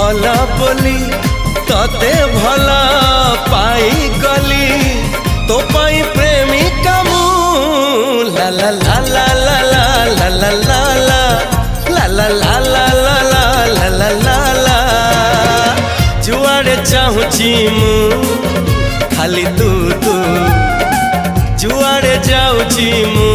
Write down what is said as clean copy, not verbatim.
भला बोली तते भला पाई गली तो पाई प्रेमिका मु ला ला ला ला ला ला ला ला ला ला ला ला ला ला ला ला ला जुआड़े चाहूची मु खाली तू तू जुआड़े जाऊची मु।